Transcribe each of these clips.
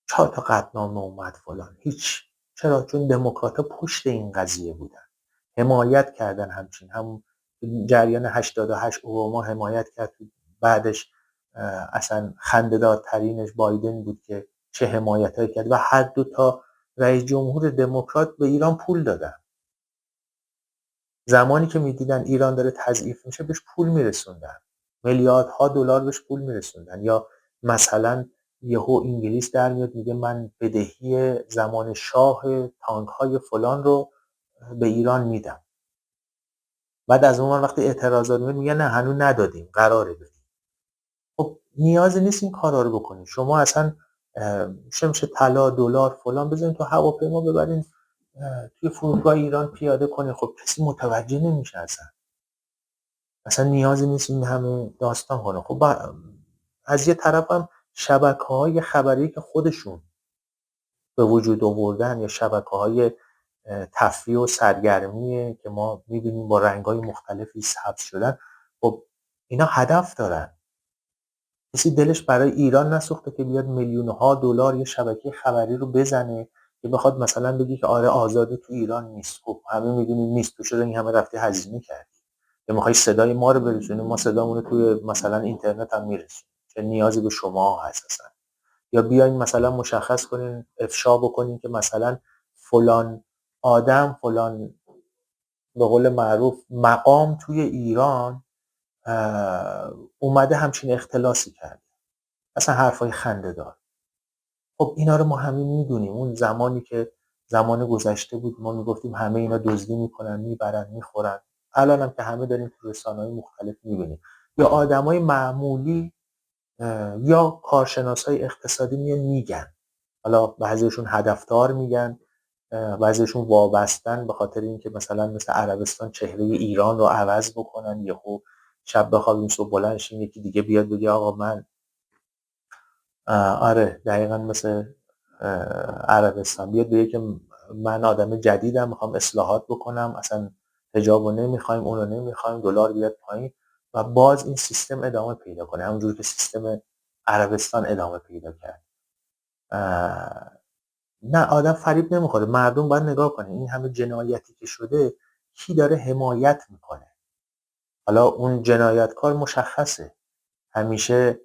4 تا قطعنامه اومد فلان، هیچ. چرا؟ چون دموکرات‌ها پشت این قضیه بودن، حمایت کردن. همچین همون جریان 88 اوباما حمایت کرد، بعدش اصلا خنده‌دارترینش بایدن بود که چه حمایتایی کرد و هر دو تا رئیس جمهور دموکرات به ایران پول دادن. زمانی که میدیدن ایران داره تضعیف میشه بهش پول میرسوندن، میلیاردها دلار بهش پول میرسوندن. یا مثلا یهو انگلیس در میاد میگه من بدهی زمان شاه تانک های فلان رو به ایران میدم، بعد از اون وقتی اعتراضات میاد میگه نه هنوز ندادیم، قراره بدیم. خب نیازی نیست این کارا رو بکنید. شما اصلا میشه طلا دلار فلان بزنید تو هواپیما ببرین توی فرودگاه ایران پیاده کنید، خب کسی متوجه نمیشه. اصلا نیازی نیست این همه داستان کنه. خب از یه طرف هم شبکه‌های خبری که خودشون به وجود آوردن یا شبکه‌های تفریح و سرگرمی که ما می‌بینیم با رنگ‌های مختلفی سبز شدن، خب اینا هدف دارن. کسی دلش برای ایران نسوخته که بیاد میلیون‌ها دلار یه شبکه خبری رو بزنه که بخواد مثلا بگی که آره آزادی تو ایران نیست. خب همه می‌دونیم نیست، تو چرا این همه رفتی هزینه کردی؟ یا می‌خوای صدای ما رو برسونی، ما صدامون رو توی مثلا اینترنت هم میرسونیم، چه نیازی به شما هست اصلا؟ یا بیاین مثلا مشخص کنین، افشا بکنین که مثلا فلان آدم، فلان به قول معروف مقام توی ایران اومده همچین اختلاسی کرده. اصلا حرفای خنده‌دار. خب اینا رو ما همه میدونیم. اون زمانی که زمان گذشته بود ما میگفتیم همه اینا دزدی میکنن، میبرن، میخورن. الان هم که همه داریم تو رسانه‌های مختلف میبینیم. یا آدمای معمولی یا کارشناسای اقتصادی میان میگن، حالا بعضیشون هدفدار میگن، بعضیشون وابستن به خاطر اینکه مثلا مثل عربستان چهره ایران رو عوض بکنن. یهو شب بخوابیم صبح بلند شیم یکی دیگه بیاد بگه آقا من آره دقیقا مثل عربستان بیاد بگه که من آدم جدیدم میخوام اصلاحات بکنم، اصلا حجاب رو نمیخوایم، اون رو نمیخوایم، دلار بیاد پایین و باز این سیستم ادامه پیدا کنه همونجور که سیستم عربستان ادامه پیدا کرد. نه آدم فریب نمیخوره. مردم باید نگاه کنه این همه جنایتی که شده کی داره حمایت میکنه. حالا اون جنایتکار مشخصه، همیشه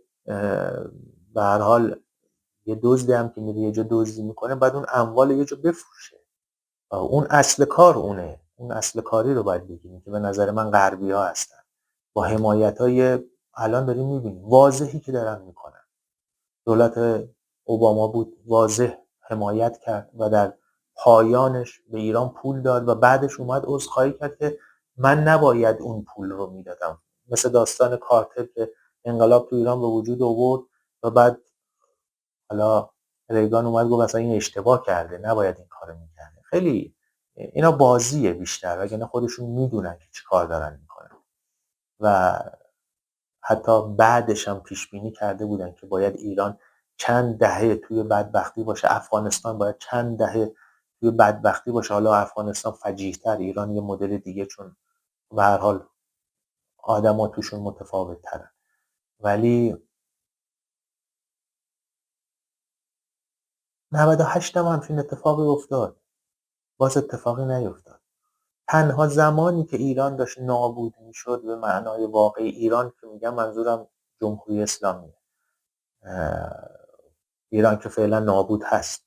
به هر حال یه دزدی هم که میره یه جا دزدی میکنه بعد اون اموال یه جا بفروشه. اون اصل کار اونه، اون اصل کاری رو باید بگیریم که به نظر من غربی ها هستن با حمایت های الان داریم میبینیم واضحی که دارن میکنن. دولت اوباما بود واضح حمایت کرد و در پایانش به ایران پول داد و بعدش اومد عذرخواهی کرد که من نباید اون پول رو میدادم. مثل داستان کارتر که انقلاب تو ایران به وجود آورد و بعد حالا ریگان اومد گفت مثلا این اشتباه کرده نباید این کارو میکرده. خیلی اینا بازیه بیشتر، وگرنه خودشون میدونن که چی کار دارن میکنن و حتی بعدش هم پیش بینی کرده بودن که باید ایران چند دهه توی بدبختی باشه، افغانستان باید چند دهه توی بدبختی باشه. حالا افغانستان فجیع‌تر، ایران یه مدل دیگه، چون به هر حال آدما توشون متفاوت ترن. ولی 98 هم همچین اتفاقی افتاد، باز اتفاقی نیفتاد. تنها زمانی که ایران داشت نابود میشد به معنای واقعی ایران که میگم منظورم جمهوری اسلامیه، ایران که فعلا نابود هست،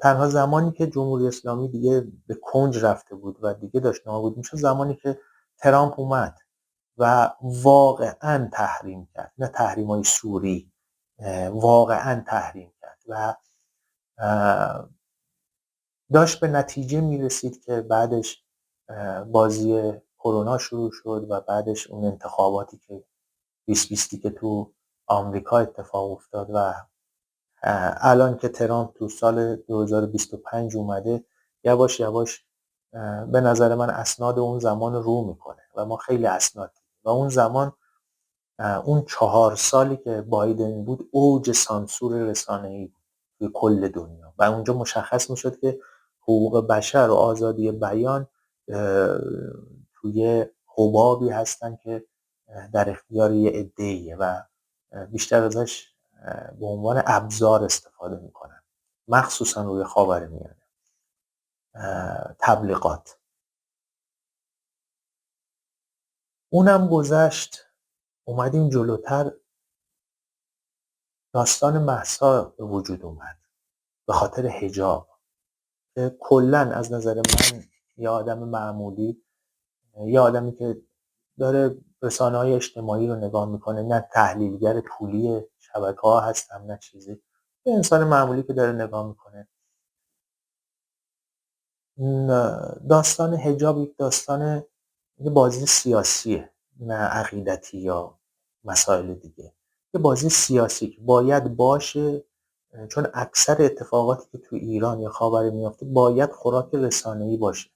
تنها زمانی که جمهوری اسلامی دیگه به کنج رفته بود و دیگه داشت نابود میشد زمانی که ترامپ اومد و واقعا تحریم کرد، نه تحریم‌های سوری، واقعا تحریم کرد و داشت به نتیجه میرسید که بعدش بازی کرونا شروع شد و بعدش اون انتخاباتی که 2020 که تو آمریکا اتفاق افتاد و الان که ترامپ تو سال 2025 اومده یواش یواش به نظر من اسناد اون زمان رو میکنه و ما خیلی اسناد و اون زمان اون 4 سالی که بایدن بود اوج سانسور رسانه‌ای بود توی کل دنیا و اونجا مشخص میشد که حقوق بشر و آزادی بیان توی حبابی هستن که در اختیار یه عده‌ایه و بیشتر ازش به عنوان ابزار استفاده میکنن. مخصوصا روی خاورمیانه، تبلیغات. اونم گذشت، اومدیم جلوتر، داستان مهسا به وجود اومد به خاطر حجاب، که کلا از نظر من یه آدم معمولی، یه آدمی که داره رسانه‌های اجتماعی رو نگاه میکنه، نه تحلیلگر پولی شبکه‌ها هستم نه چیزی، یه انسان معمولی که داره نگاه میکنه، داستان حجاب یک داستان، یه بازی سیاسیه، نه عقیدتی یا مسائل دیگه. یه بازی سیاسی که باید باشه، چون اکثر اتفاقاتی که تو ایران یا خاور میفته باید خوراک رسانه‌ای باشه.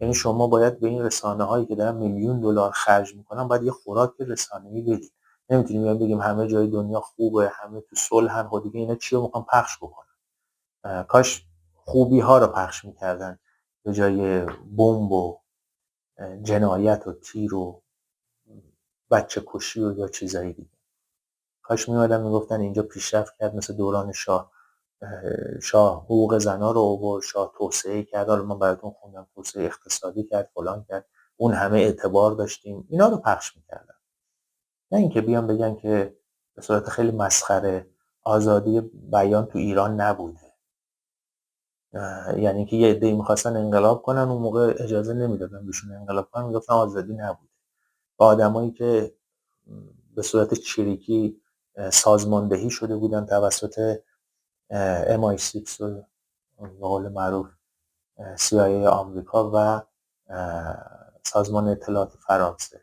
یعنی شما باید به این رسانه‌هایی که دارن میلیون دلار خرج میکنن باید یه خوراک رسانه‌ای بدید. نمیتونیم بگیم همه جای دنیا خوبه، همه تو صلحن، خب دیگه اینا چی رو میخوان پخش بکنن؟ کاش خوبی ها رو پخش میکردن به جای بمب و جنایت و تیر و بچه کشی و یا چیزایی دیگه. کاش میومدن میگفتن اینجا پیشرفت کرد مثل دوران شاه، شاه حقوق زنا رو آورد، شاه توسعه کرد، حالا من براتون خوندم توسعه اقتصادی کرد، فلان کرد، اون همه اعتبار داشتیم، اینا رو پخش میکردن. نه اینکه بیان بگن که به صورت خیلی مسخره آزادی بیان تو ایران نبوده. یعنی که یه عده‌ای میخواستن انقلاب کنن، اون موقع اجازه نمیدادن بهشون انقلاب کنن، میگفتن آزادی نبوده. با آدمایی که به صورت چریکی سازماندهی شده بودن توسط MI6 و به قول معروف CIA آمریکا و سازمان اطلاعات فرانسه.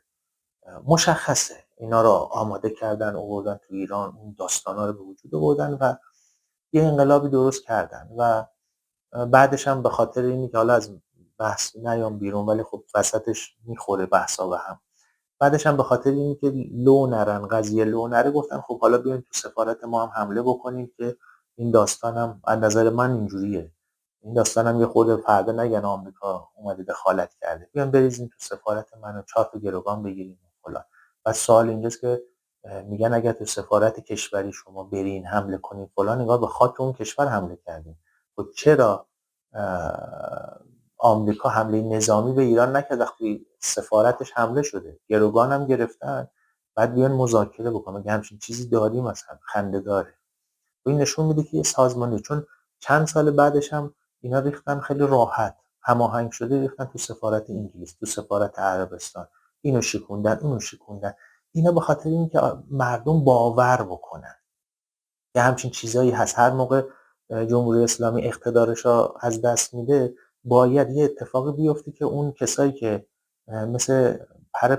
مشخصه اینا رو آماده کردن، آوردن تو ایران، اون داستانا رو به وجود آوردن و یه انقلابی درست کردن و بعدش هم به خاطر اینی که حالا از بحث نیام بیرون، ولی خب وسطش میخوره بحثا به هم، بعدش هم به خاطر اینکه لو نرن، قضیه لو نره، گفتن خب حالا بیاین تو سفارت ما هم حمله بکنیم که این داستانم از نظر من اینجوریه، این داستانم یه خورده فردا نگن آمریکا اومده دخالت کرده، بیان بریزین تو سفارت منو 4 تا گروگان بگیریم فلان. و سوال اینجاست که میگن اگر تو سفارت کشوری شما برین حمله کنین فلان، نگاه به خاک اون کشور حمله کردین. خب چرا آمریکا حمله نظامی به ایران نکرد وقتی سفارتش حمله شده، گروگان هم گرفتن، بعد بیان مذاکره بکنن، مگه همچین چیزی داریم؟ مثلا خنده داره. این نشون میده که یه سازمانی، چون چند سال بعدش هم اینا ریختن خیلی راحت هماهنگ شده، ریختن تو سفارت انگلیس، تو سفارت عربستان، اینو شکوندن اونو شکوندن. اینا به خاطر اینکه مردم باور بکنن یه همچین چیزایی هست. هر موقع جمهوری اسلامی اقتدارش رو از دست میده باید یه اتفاقی بیفته که اون کسایی که مثل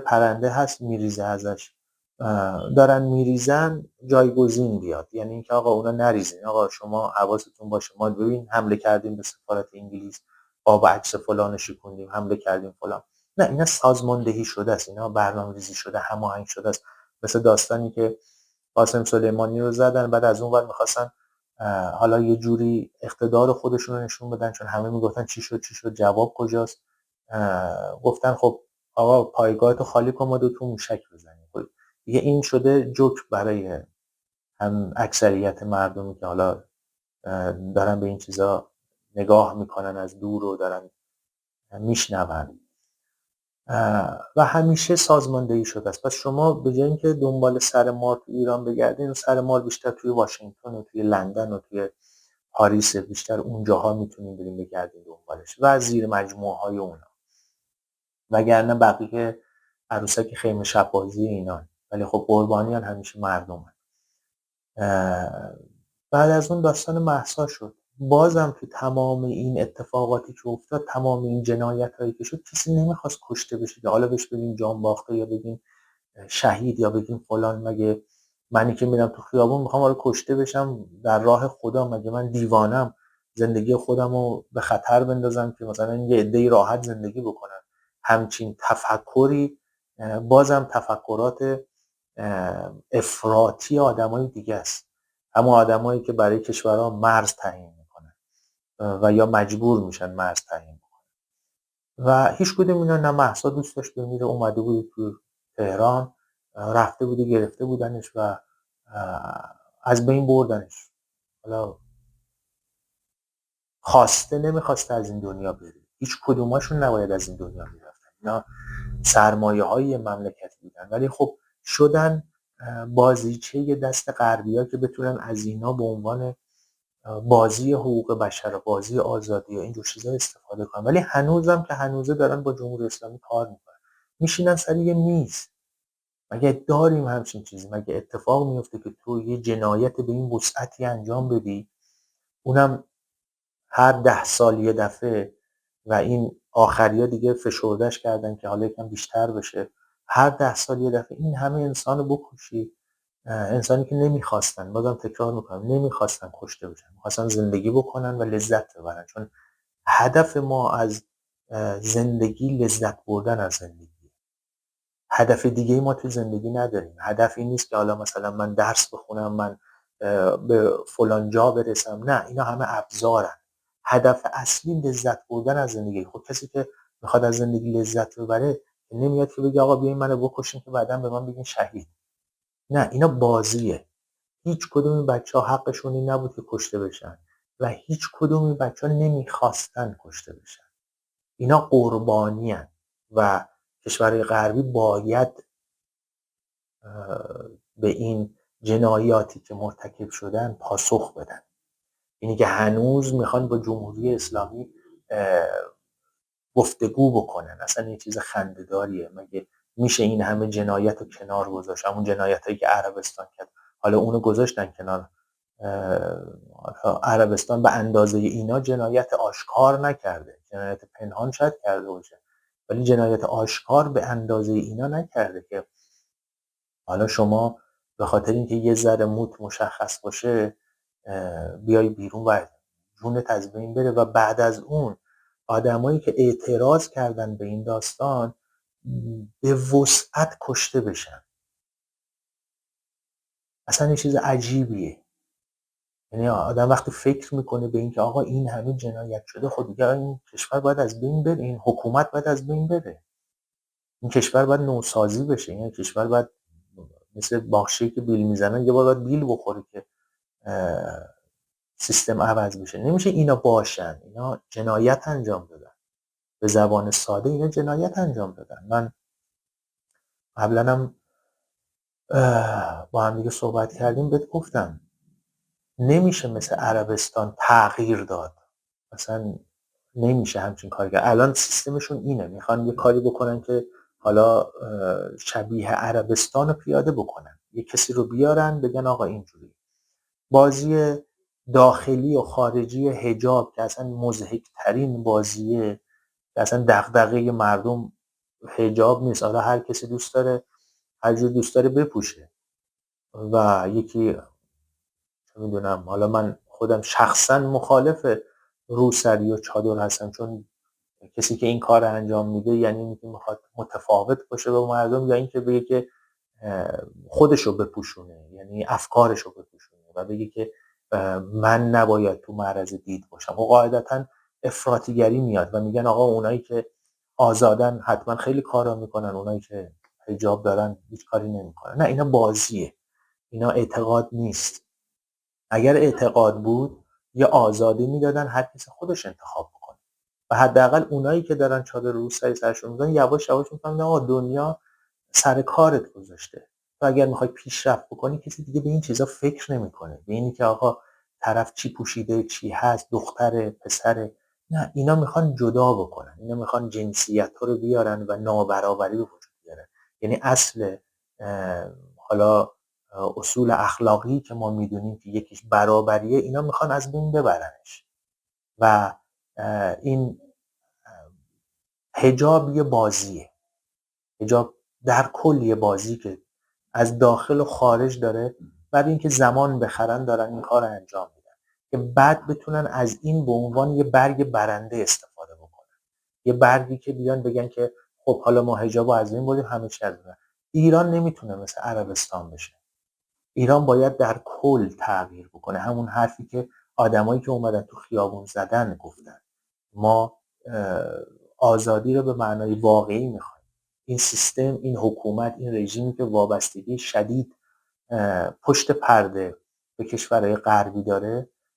پرنده هست میریزه ازش، دارن میریزن، جایگزین بیاد. یعنی اینکه آقا اونا نریزین، آقا شما حواستون باشه، ما ببین حمله کردیم به سفارت انگلیس، قاب عکس فلان شکوندیم، حمله کردیم فلان. نه، اینا سازماندهی شده است، اینا برنامه‌ریزی شده، هماهنگ شده است. مثل داستانی که قاسم سلیمانی رو زدن، بعد از اون ور میخواستن حالا یه جوری اقتدار خودشون رو نشون بدن، چون همه میگفتن چی شد چی شد، جواب کجاست. گفتن خب آقا پایگاه تو خالی کن، ما 2 تا موشک بزنیم. خب دیگه این شده جوک برای هم اکثریت مردمی که حالا دارن به این چیزا نگاه میکنن از دور و دارن میشنون و همیشه سازماندهی شده است. پس شما به جای اینکه دنبال سر مار تو ایران بگردین، سر مار بیشتر توی واشنگتن و توی لندن و توی پاریس، بیشتر اونجاها میتونین برین بگردین دنبالش و زیر مجموعه های اونا، وگرنه بقیه عروسک خیمه شبازی اینان، ولی خب قربانیان همیشه مردمن. بعد از اون داستان مهسا شد، بازم تو تمام این اتفاقاتی که افتاد، تمام این جنایت هایی که شد، کسی نمیخواست کشته بشه که حالا بهش بگیم جان باخته یا بگیم شهید یا بگیم فلان. مگه منی که میرم تو خیابون میخوام حالا کشته بشم در راه خدا؟ مگه من دیوانم زندگی خودم رو به خطر بندازم که مثلا یه عده‌ای راحت زندگی بکنن؟ همچین تفکری بازم تفکرات افراطی آدمای دیگه است، همون آدمایی که برای کشورها مرز تعیین میکنن و یا مجبور میشن مرز تعیین کنن. و هیچ کدوم اینا، نه مهسا دوست داشت بمیره، اومده بود تو تهران، رفته بوده گرفته بودنش و از بین بردنش. حالا خواسته نمیخواسته از این دنیا بره. هیچ کدوماشون نباید از این دنیا میرفتن. اینا سرمایه های مملکت بودن، ولی خب شدن بازیچه دست غربی‌ها که بتونن از اینا به عنوان بازی حقوق بشر و بازی آزادی و اینجور چیزا استفاده کنن. ولی هنوزم که هنوزه دارن با جمهوری اسلامی کار میکنن، میشینن سر یه میز. مگه داریم همچین چیزی؟ مگه اتفاق میفته که تو یه جنایت به این وسعتی انجام بدی، اونم هر 10 سال یه دفعه، و این آخریا دیگه فشردش کردن که حالا یکم بیشتر بشه، هر 10 سال یه دفعه این همه انسانو بکشی، انسانی که نمیخواستن، بازم تکرار میکنم، نمیخواستن کشته بشن، میخواستن زندگی بکنن و لذت ببرن. چون هدف ما از زندگی لذت بردن از زندگی. هدف دیگه ما تو زندگی نداریم. هدف این نیست که حالا مثلا من درس بخونم، من به فلان جا برسم. نه، اینا همه ابزارن. هدف اصلی لذت بردن از زندگی. خب کسی که میخواد از زندگی لذت ببره نمیاد که بگه آقا بیاین منو بکشین که بعداً به من بگین شهید. نه، اینا بازیه. هیچ کدوم این بچه‌ها حقشون این نبود که کشته بشن و هیچ کدوم این بچه‌ها نمیخواستن کشته بشن. اینا قربانی‌ان و کشورهای غربی باید به این جنایاتی که مرتکب شدن پاسخ بدن. اینی که هنوز میخوان با جمهوری اسلامی گفتگو بکنن، اصلا یه چیز خنده‌داریه. مگه میشه این همه جنایت رو کنار گذاشت؟ همون جنایتایی که عربستان کرد، حالا اونو گذاشتن کنار. عربستان به اندازه اینا جنایت آشکار نکرده، جنایت پنهان شاید کرده باشه، ولی جنایت آشکار به اندازه اینا نکرده که حالا شما به خاطر اینکه یه ذره موت مشخص باشه بیای بیرون و جونت از بین بره. و بعد از اون آدمایی که اعتراض کردن به این داستان به وسعت کشته بشن. اصلا یه چیز عجیبیه. یعنی آدم وقتی فکر میکنه به این که آقا این همه جنایت شده، خب دیگه این کشور باید از بین بره، این حکومت باید از بین بره، این کشور باید نوسازی بشه، این کشور باید مثل باغچه‌ای که بیل میزنن یه بار باید بیل بخوره که سیستم عوض بشه. نمیشه اینا باشن. اینا جنایت انجام دادن. به زبان ساده اینا جنایت انجام دادن. من قبلا هم با هم دیگه صحبت کردیم، بهت گفتم نمیشه مثل عربستان تغییر داد. مثلا نمیشه همچین کاری کرد. الان سیستمشون اینه، میخوان یه کاری بکنن که حالا شبیه عربستان رو پیاده بکنن، یه کسی رو بیارن بگن آقا اینجوری. بازی داخلی و خارجی حجاب که اصلا مضحک‌ترین بازیه، که اصلا دغدغه مردم حجاب نیست. حالا هر کسی دوست داره هر جور دوست داره بپوشه و یکی چه میدونم، حالا من خودم شخصا مخالف روسری و چادر هستم، چون کسی که این کار انجام میده یعنی اینکه میخواد متفاوت باشه با مردم، یا اینکه بگه که خودشو بپوشونه، یعنی افکارشو بپوشونه و بگه که من نباید تو معرض دید باشم. و قاعدتا افراطیگری میاد و میگن آقا اونایی که آزادن حتما خیلی کارا میکنن، اونایی که حجاب دارن هیچ کاری نمیکنن. نه، اینا بازیه، اینا اعتقاد نیست. اگر اعتقاد بود یه آزادی میدادن هر کسی خودش انتخاب بکنه و حداقل اونایی که دارن چادر روسری سرشون میذارن یواش یواش میفهمن آقا دنیا سر کارت گذاشته. تو اگر میخوای پیشرفت بکنی کسی دیگه به این چیزا فکر نمیکنه، به اینی که آقا طرف چی پوشیده، چی هست، دختره، پسره. نه، اینا میخوان جدا بکنن، اینا میخوان جنسیت ها رو بیارن و نابرابری به وجود بیارن. یعنی اصل حالا اصول اخلاقی که ما میدونیم که یکیش برابریه، اینا میخوان از بین ببرنش. و این حجاب یه بازیه، حجاب در کل یه بازی که از داخل و خارج داره، برای اینکه زمان بخرن دارن این کار رو انجام میدن که بعد بتونن از این به عنوان یه برگ برنده استفاده بکنن. یه برگی که بیان بگن که خب حالا ما حجاب رو از این بردیم، همه چی از این. ایران نمیتونه مثل عربستان بشه. ایران باید در کل تغییر بکنه. همون حرفی که آدمایی که اومدن تو خیابون زدن گفتن، ما آزادی رو به معنای واقعی میخوایم. این سیستم، این حکومت، این رژیمی که وابستگی شدید پشت پرده به کشورهای غربی داره،